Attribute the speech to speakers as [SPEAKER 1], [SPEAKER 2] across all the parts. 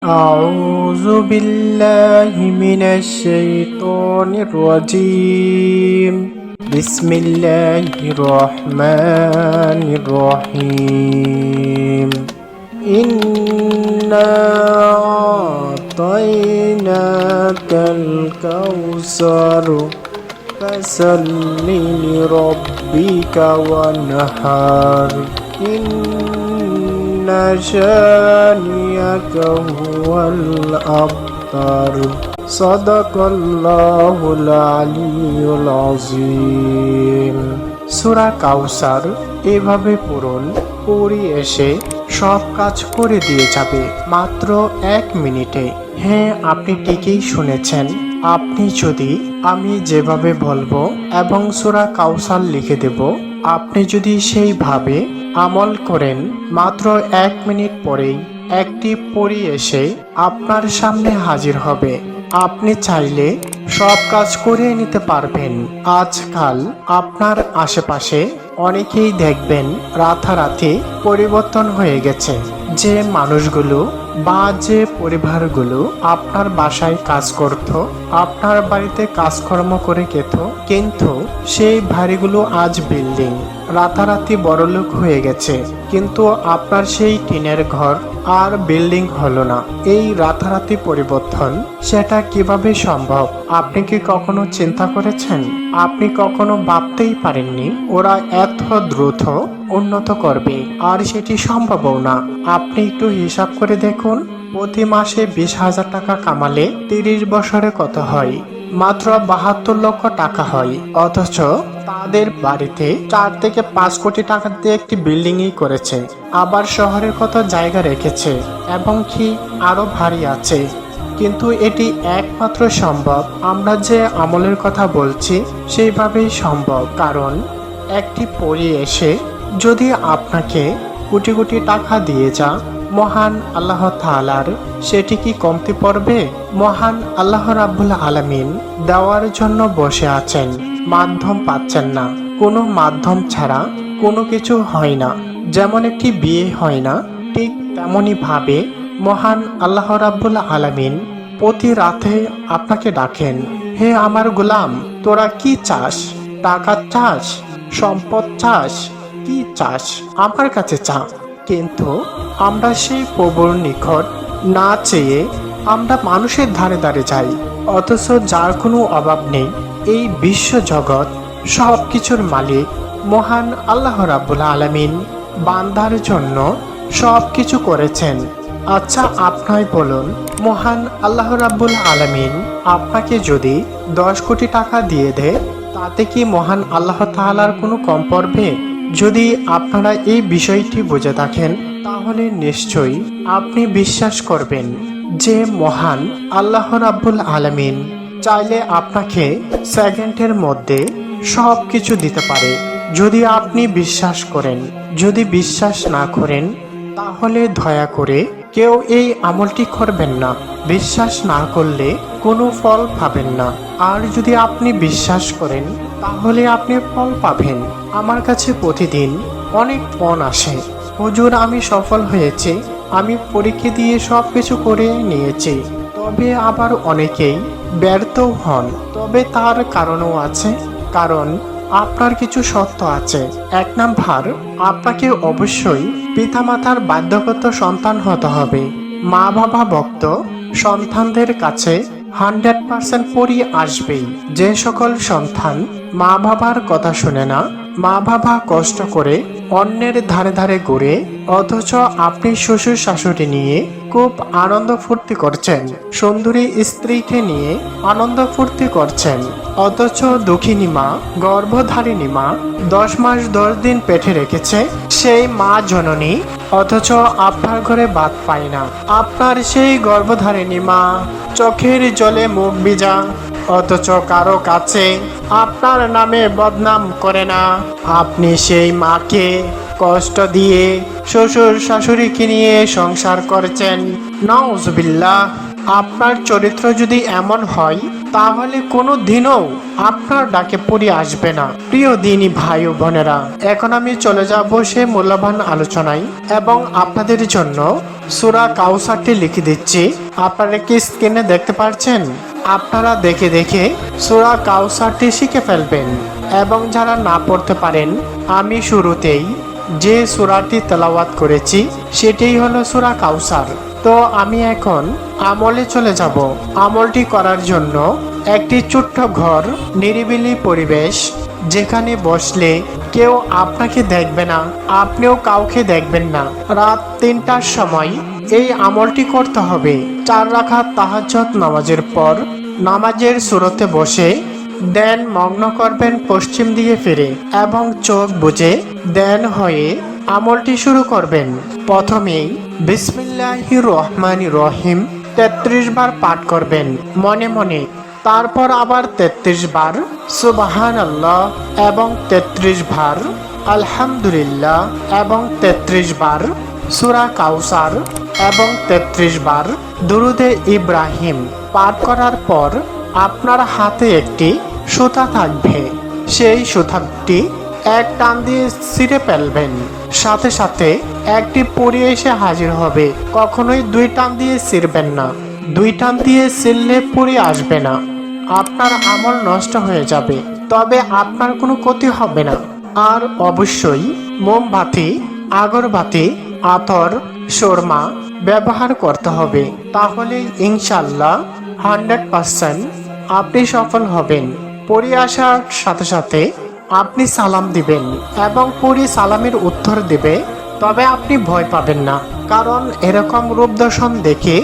[SPEAKER 1] أعوذ بالله من الشيطان الرجيم بسم الله الرحمن الرحيم إنا أعطيناك الكوثر فصل لربك وانحر إن شانئك هو الأبتر صدق الله العلي العظيم। সূরা কাউসার এভাবে পড়ুন, পড়ে এসে সব কাজ করে দিয়ে যাবে মাত্র 1 মিনিটে। হ্যাঁ, আপনি ঠিকই শুনেছেন। আপনি যদি আমি যেভাবে বলবো এবং সূরা কাউসার লিখে দেব, আপনি যদি সেইভাবে আমল করেন, মাত্র 1 মিনিট পরেই একটি পরী এসে আপনার সামনে হাজির হবে। আপনি চাইলে সব কাজ করে নিতে পারবেন। আজকাল আপনার আশেপাশে অনেকেই দেখবেন রাতারাতি পরিবর্তন হয়ে গেছে। যে মানুষগুলো বা যে পরিবারগুলো আপনার বাসায় কাজ করত, আপনার বাড়িতে কাজকর্ম করে খেত, কিন্তু সেই বাড়িগুলো আজ বিল্ডিং, রাতারাতি বড়লোক হয়ে গেছে, কিন্তু আপনার সেই টিনের ঘর আর বিল্ডিং হলো না। এই রাতারাতি পরিবর্তন, সেটা কিভাবে সম্ভব? আপনি কি কখনো চিন্তা করেছেন? আপনি কখনো ভাবতেই পারেননি ওরা এত দ্রুত উন্নত করবে, আর সেটি সম্ভবও না। আপনি একটু হিসাব করে দেখুন, প্রতি মাসে 20,000 টাকা কামালে 30 বছরে কত হয়? মাত্র 72 লক্ষ টাকা হয়। অথচ তাদের বাড়িতে 4 থেকে 5 কোটি টাকা দিয়ে একটি বিল্ডিংই করেছে, আবার শহরে কত জায়গা রেখেছে এবং কি আরো ভারী আছে। কিন্তু এটি একমাত্র সম্ভব, আমরা যে আমলের কথা বলছি সেইভাবেই সম্ভব। কারণ একটি পরী এসে যদি আপনাকে কোটি কোটি টাকা দিয়ে যা, মহান আল্লাহ তাআলার সেটি কি কমতি পড়বে? মহান আল্লাহ রাব্বুল আলামিন দেওয়ার জন্য বসে আছেন, মাধ্যম পাচ্ছেন না। কোনো মাধ্যম ছাড়া কোনো কিছু হয় না। যেমন একটি বিয়ে হয় না, ঠিক তেমনই ভাবে মহান আল্লাহ রাব্বুল আলামিন প্রতি রাতে আপনাকে ডাকেন, হে আমার গোলাম, তোরা কি চাস? টাকা চাস? সম্পদ চাস? কি চাস? আমার কাছে চা। কিন্তু আমরা সেই প্রভুর নিকট না চেয়ে আমরা মানুষের ধারে ধারে যাই, অথচ যার কোনো অভাব নেই। এই বিশ্ব জগৎ সব কিছুর মালিক মহান আল্লাহ রাব্বুল আলামিন বান্দার জন্য সব কিছু করেছেন। আচ্ছা, আপনাই বলুন, মহান আল্লাহ রাব্বুল আলামিন আপনাকে যদি 10 কোটি টাকা দিয়ে দেয়, তাতে কি মহান আল্লাহ তাআলার কোনো কম পড়বে? যদি আপনারা এই বিষয়টি বুঝে থাকেন, তাহলে নিশ্চয়ই আপনি বিশ্বাস করবেন যে মহান আল্লাহ রাব্বুল আলামিন চাইলে আপনাকে সেকেন্ডের মধ্যে সব কিছু দিতে পারে, যদি আপনি বিশ্বাস করেন। যদি বিশ্বাস না করেন, তাহলে দয়া করে কেউ এই আমলটি করবেন না। বিশ্বাস না করলে কোনো ফল পাবেন না, আর যদি আপনি বিশ্বাস করেন তাহলে আপনি ফল পাবেন। আমার কাছে প্রতিদিন অনেক ফোন আসে, হুজুর আমি সফল হয়েছে, আমি পরীক্ষা দিয়ে সব কিছু করে নিয়েছি। তবে আবার অনেকেই ব্যর্থও হন। তবে তার কারণও আছে, কারণ আপনার কিছু সত্য আছে। 1 নাম্বার, আপনাকে অবশ্যই পিতামাতার বাধ্যগত সন্তান হতে হবে। মা বাবা ভক্ত সন্তানদের কাছে 100% পরী আসবেই। যে সকল সন্তান মা বাবার কথা শুনে না, মা বাবা কষ্ট করে অন্যের ধারে ধারে ঘুরে, অথচ আপনি শ্বশুর শাশুড়ি নিয়ে খুব আনন্দ ফুর্তি করছেন, সুন্দরী স্ত্রীকে নিয়ে আনন্দ ফুর্তি করছেন, অথচ দুঃখিনী মা, গর্ভধারিণী মা 10 মাস 10 দিন পেটে রেখেছে সেই মা জননী, অথচ আপনার ঘরে ভাত পায় না। আপনার সেই গর্ভধারিণী মা চোখের জলে মুখ ভিজা, অথচ কারো কাছে আপনার নামে বদনাম করে না। আপনি সেই মাকে কষ্ট দিয়ে শ্বশুর শাশুড়িকে নিয়ে সংসার করছেন। নাউজুবিল্লাহ। আপনার চরিত্র যদি এমন হয়, তাহলে কোনো দিনও আপনার ডাকে পরি আসবে না। প্রিয় দিনী ভাই ও বোনেরা, এখন আমি চলে যাব সে মূল্যবান আলোচনায় এবং আপনাদের জন্য সূরা কাউসারটি লিখে দিচ্ছি। আপনারা কি স্ক্রিনে দেখতে পাচ্ছেন? আপনারা দেখে দেখে সূরা কাউসারটি শিখে ফেলবেন এবং যারা না পড়তে পারেন, আমি শুরুতেই যে সূরাটি তেলাওয়াত করেছি সেটাই হলো সূরা কাউসার। তো আমি এখন আমলে চলে যাব। আমলটি করার জন্য একটি ছোট্ট ঘর, নিরিবিলি পরিবেশ, যেখানে বসলে কেউ আপনাকে দেখবে না, আপনিও কাউকে দেখবেন না। রাত 3টার সময় এই আমলটি করতে হবে। 4 রাকাত তাহাজ্জুদ নামাজের পর নামাজের শুরুতে বসে ধ্যান মগ্ন করবেন পশ্চিম দিকে ফিরে এবং চোখ বুজে ধ্যান হয়ে আমলটি শুরু করবেন। প্রথমেই বিসমিল্লাহির রহমানির রহিম 33 বার পাঠ করবেন মনে মনে। তারপর আবার 33 বার সুবহানাল্লাহ এবং 33 বার আলহামদুলিল্লাহ এবং 33 বার সূরা কাউসার এবং 33 বার দুরুদে ইব্রাহিম পাঠ করার পর আপনার হাতে একটি সুতা থাকবে। সেই সুতাটি এক টান দিয়ে ছিঁড়ে ফেলবেন। সাথে সাথে একটি পরি এসে হাজির হবে। কখনোই 2 টান দিয়ে ছিঁড়বেন না। 2 টান দিয়ে ছিঁড়লে পরি আসবে না, আপনার আমল নষ্ট হয়ে যাবে। তবে আপনার কোনো ক্ষতি হবে না। আর অবশ্যই মোমবাতি, আগরবাতি, আতর, সুরমা ব্যবহার করতে হবে। তাহলে ইনশাআল্লাহ 100% আপনি সফল হবেন। পরি আসার সাথে সাথে আপনি সালাম দিবেন এবং পরি সালামের উত্তর দিবে। তবে আপনি ভয় পাবেন না, কারণ এরকম রূপ দর্শন দেখে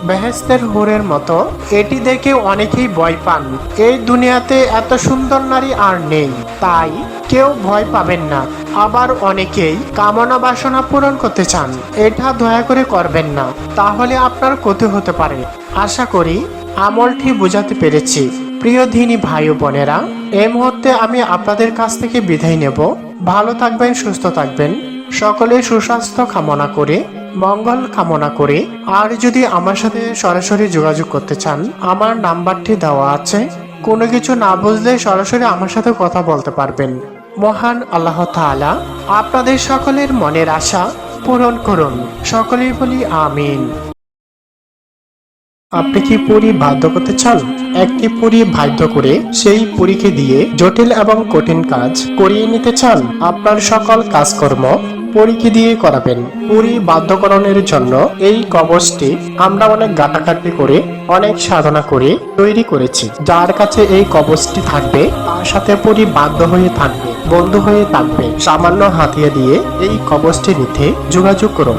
[SPEAKER 1] বেহেশতের হুরের মতো এটি দেখে অনেকেই ভয় পান। এই দুনিয়াতে এত সুন্দর নারী আর নেই, তাই কেউ ভয় পাবেন না। আবার অনেকেই কামনা বাসনা পূরণ করতে চান, এটা দয়া করে করবেন না, তাহলে আপনার ক্ষতি হতে পারে। আশা করি আমলটি বোঝাতে পেরেছি। প্রিয় দিনী ভাই ও বোনেরা, এই মুহূর্তে আমি আপনাদের কাছ থেকে বিদায় নেব। ভালো থাকবেন, সুস্থ থাকবেন। সকলে সুস্বাস্থ্য কামনা করে, মঙ্গল কামনা করে। আর যদি আমার সাথে সরাসরি যোগাযোগ করতে চান, আমার নাম্বারটি দেওয়া আছে। কোনো কিছু না বুঝলে সরাসরি আমার সাথে কথা বলতে পারবেন। মহান আল্লাহ তাআলা আপনাদের সকলের মনের আশা পূরণ করুন। সকলেই বলি আমিন। আপনি কি পরি বাধ্য করতে চান? একটি পরি বাধ্য করে সেই পরীকে দিয়ে জটিল এবং কঠিন কাজ করিয়ে নিতে চান? আপনার সকল কাজকর্ম পরীকে দিয়ে করাবেন। পরি বাধ্যকরণের জন্য এই কবচটি আমরা অনেক ঘাটাঘাটি করে, অনেক সাধনা করে তৈরি করেছি। যার কাছে এই কবচটি থাকবে তার সাথে পরি বাধ্য হয়ে থাকবে, বন্ধু হয়ে থাকবে। সামান্য হাতিয়ে দিয়ে এই কবচটি নিতে যোগাযোগ করুন।